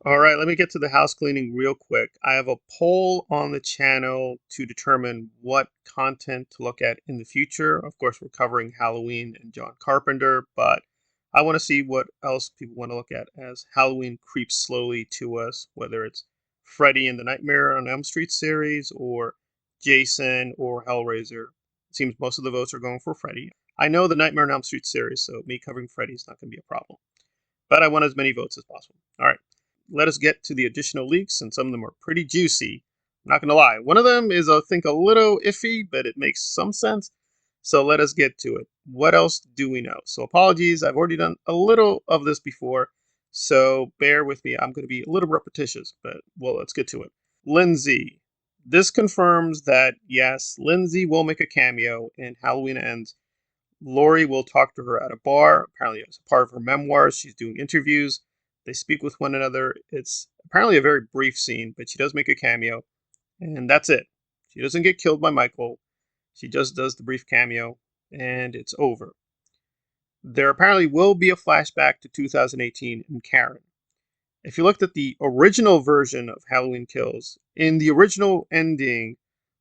All right, let me get to the house cleaning real quick. I have a poll on the channel to determine what content to look at in the future. Of course, we're covering Halloween and John Carpenter, but I want to see what else people want to look at as Halloween creeps slowly to us, whether it's Freddy in the Nightmare on Elm Street series or Jason or Hellraiser. It seems most of the votes are going for Freddy. I know the Nightmare on Elm Street series, so me covering Freddy is not going to be a problem, but I want as many votes as possible. All right, let us get to the additional leaks, and some of them are pretty juicy. I'm not going to lie. One of them is, I think, a little iffy, but it makes some sense. So let us get to it. What else do we know? So apologies, I've already done a little of this before, so bear with me. I'm going to be a little repetitious, but well, let's get to it. Lindsey. This confirms that, yes, Lindsey will make a cameo in Halloween Ends. Laurie will talk to her at a bar. Apparently, as a part of her memoirs, she's doing interviews. They speak with one another. It's apparently a very brief scene, but she does make a cameo, and that's it. She doesn't get killed by Michael. She just does the brief cameo, and it's over. There apparently will be a flashback to 2018 in Karen. If you looked at the original version of Halloween Kills, in the original ending,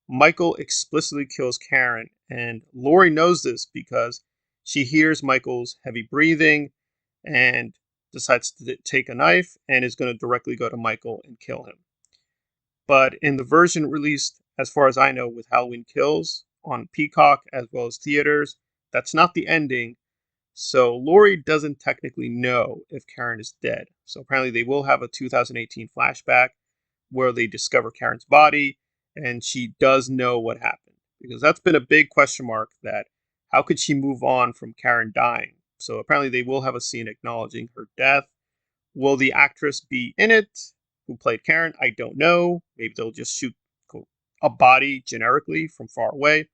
Michael explicitly kills Karen, and Laurie knows this because she hears Michael's heavy breathing and decides to take a knife and is going to directly go to Michael and kill him. But in the version released, as far as I know, with Halloween Kills on Peacock as well as theaters, that's not the ending. So Laurie doesn't technically know if Karen is dead. So apparently they will have a 2018 flashback where they discover Karen's body and she does know what happened. Because that's been a big question mark, that how could she move on from Karen dying? So apparently they will have a scene acknowledging her death. Will the actress be in it who played Karen? I don't know. Maybe they'll just shoot a body generically from far away,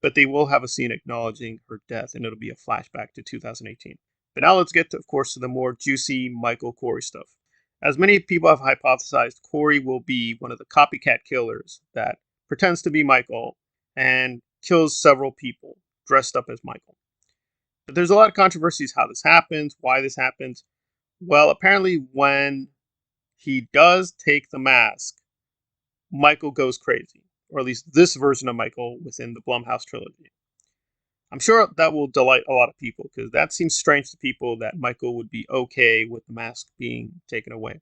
but they will have a scene acknowledging her death, and it'll be a flashback to 2018. But now let's get to, of course, to the more juicy Michael Corey stuff. As many people have hypothesized, Corey will be one of the copycat killers that pretends to be Michael and kills several people dressed up as Michael. But there's a lot of controversies how this happens, why this happens. Well, apparently when he does take the mask, Michael goes crazy, or at least this version of Michael within the Blumhouse trilogy. I'm sure that will delight a lot of people because that seems strange to people that Michael would be okay with the mask being taken away.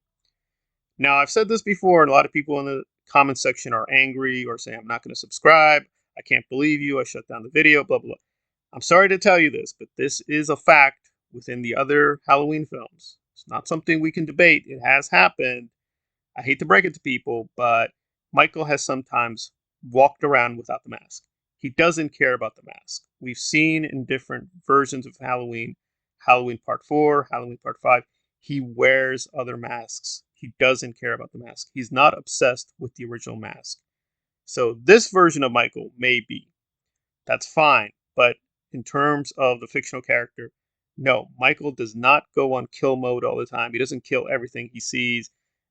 Now, I've said this before, and a lot of people in the comment section are angry or say, I'm not going to subscribe. I can't believe you. I shut down the video, blah, blah, blah. I'm sorry to tell you this, but this is a fact within the other Halloween films. It's not something we can debate. It has happened. I hate to break it to people, but Michael has sometimes walked around without the mask. He doesn't care about the mask. We've seen in different versions of Halloween, Halloween Part 4, Halloween Part 5, he wears other masks. He doesn't care about the mask. He's not obsessed with the original mask. So this version of Michael may be. That's fine. But in terms of the fictional character, no, Michael does not go on kill mode all the time. He doesn't kill everything he sees.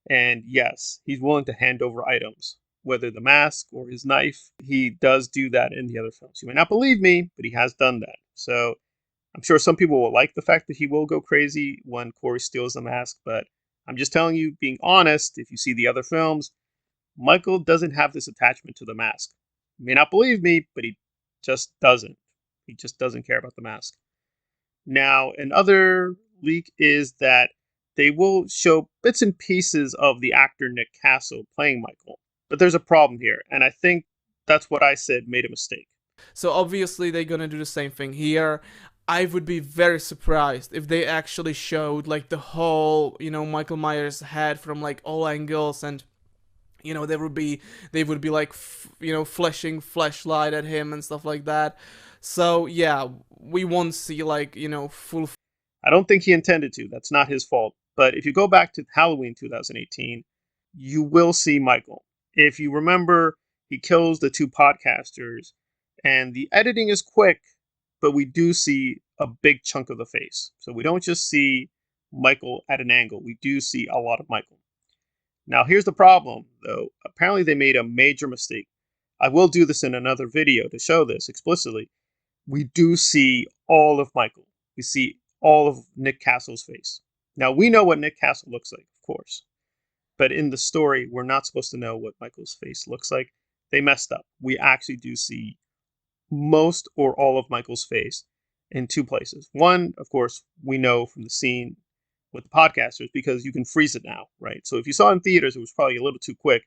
And yes, he's willing to hand over items, whether the mask or his knife. He does do that in the other films. You may not believe me, but he has done that. So I'm sure some people will like the fact that he will go crazy when Corey steals the mask, but I'm just telling you, being honest, if you see the other films, Michael doesn't have this attachment to the mask. You may not believe me, but he just doesn't. He just doesn't care about the mask. Now, another leak is that they will show bits and pieces of the actor Nick Castle playing Michael. But there's a problem here, and I think that's what I said made a mistake. So obviously they're gonna do the same thing here. I would be very surprised if they actually showed like the whole, Michael Myers head from like all angles, and they would be like flashing flashlight at him and stuff like that. So yeah, we won't see like full. I don't think he intended to. That's not his fault. But if you go back to Halloween 2018, you will see Michael. If you remember, he kills the two podcasters, and the editing is quick, but we do see a big chunk of the face. So we don't just see Michael at an angle, we do see a lot of Michael. Now, here's the problem, though. Apparently, they made a major mistake. I will do this in another video to show this explicitly. We do see all of Michael. We see all of Nick Castle's face. Now, we know what Nick Castle looks like, of course. But in the story, we're not supposed to know what Michael's face looks like. They messed up. We actually do see most or all of Michael's face in two places. One, of course, we know from the scene with the podcasters because you can freeze it now, right? So if you saw it in theaters, it was probably a little too quick.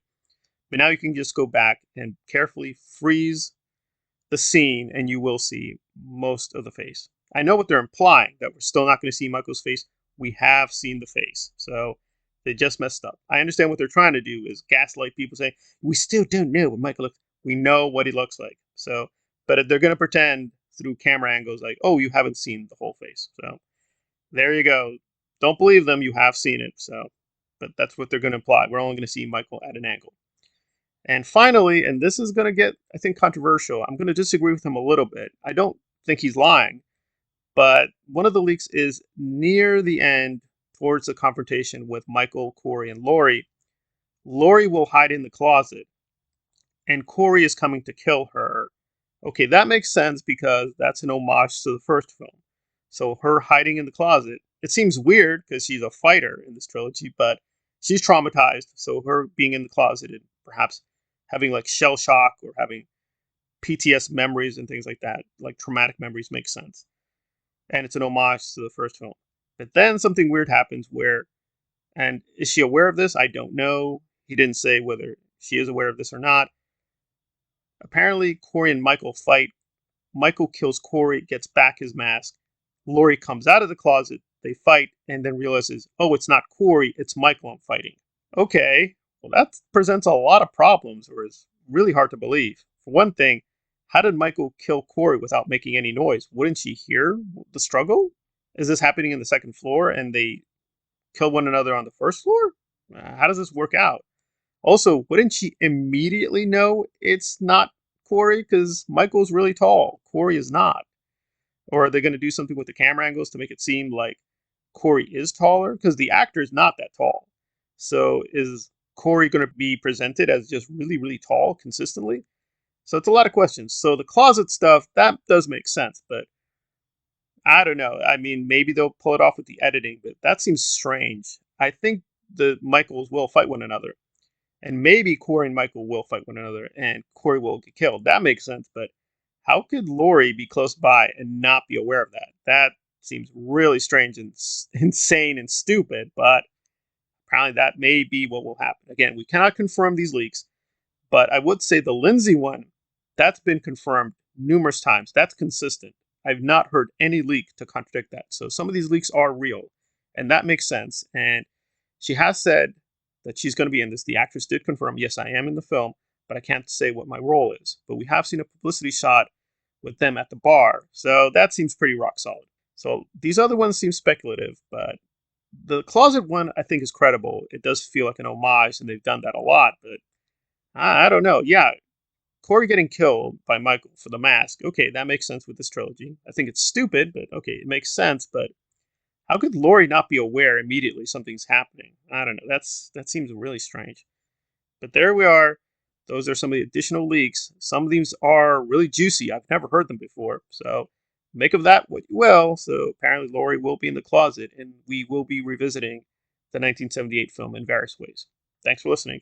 But now you can just go back and carefully freeze the scene and you will see most of the face. I know what they're implying, that we're still not going to see Michael's face. We have seen the face. So they just messed up. I understand what they're trying to do is gaslight people saying, we still don't know what Michael looks like. We know what he looks like. So, but they're going to pretend through camera angles like, oh, you haven't seen the whole face. So there you go. Don't believe them. You have seen it. So, but that's what they're going to imply. We're only going to see Michael at an angle. And finally, and this is going to get, I think, controversial, I'm going to disagree with him a little bit. I don't think he's lying, but one of the leaks is near the end, towards the confrontation with Michael, Corey, and Laurie. Laurie will hide in the closet, and Corey is coming to kill her. Okay, that makes sense because that's an homage to the first film. So her hiding in the closet, it seems weird because she's a fighter in this trilogy, but she's traumatized. So her being in the closet and perhaps having like shell shock or having PTS memories and things like that, like traumatic memories, makes sense. And it's an homage to the first film. But then something weird happens where, and is she aware of this? I don't know. He didn't say whether she is aware of this or not. Apparently, Corey and Michael fight. Michael kills Corey, gets back his mask. Laurie comes out of the closet. They fight and then realizes, oh, it's not Corey, it's Michael I'm fighting. Okay, well, that presents a lot of problems, or is really hard to believe. For one thing, how did Michael kill Corey without making any noise? Wouldn't she hear the struggle? Is this happening in the second floor and they kill one another on the first floor? How does this work out? Also, wouldn't she immediately know it's not Corey because Michael's really tall? Corey is not. Or are they going to do something with the camera angles to make it seem like Corey is taller? Because the actor is not that tall. So is Corey going to be presented as just really, really tall consistently? So it's a lot of questions. So the closet stuff, that does make sense, but I don't know. I mean, maybe they'll pull it off with the editing, but that seems strange. I think the Michaels will fight one another. And maybe Corey and Michael will fight one another and Corey will get killed. That makes sense, but how could Laurie be close by and not be aware of that? That seems really strange and insane and stupid, but apparently that may be what will happen. Again, we cannot confirm these leaks, but I would say the Lindsey one, that's been confirmed numerous times. That's consistent. I've not heard any leak to contradict that. So some of these leaks are real, and that makes sense. And she has said that she's going to be in this. The actress did confirm, yes, I am in the film, but I can't say what my role is. But we have seen a publicity shot with them at the bar, so that seems pretty rock solid. So these other ones seem speculative, but the closet one I think is credible. It does feel like an homage, and they've done that a lot, but I don't know. Yeah, Corey getting killed by Michael for the mask. Okay, that makes sense with this trilogy. I think it's stupid, but okay, it makes sense. But how could Laurie not be aware immediately something's happening? I don't know. That seems really strange. But there we are. Those are some of the additional leaks. Some of these are really juicy. I've never heard them before. So make of that what you will. So apparently Laurie will be in the closet and we will be revisiting the 1978 film in various ways. Thanks for listening.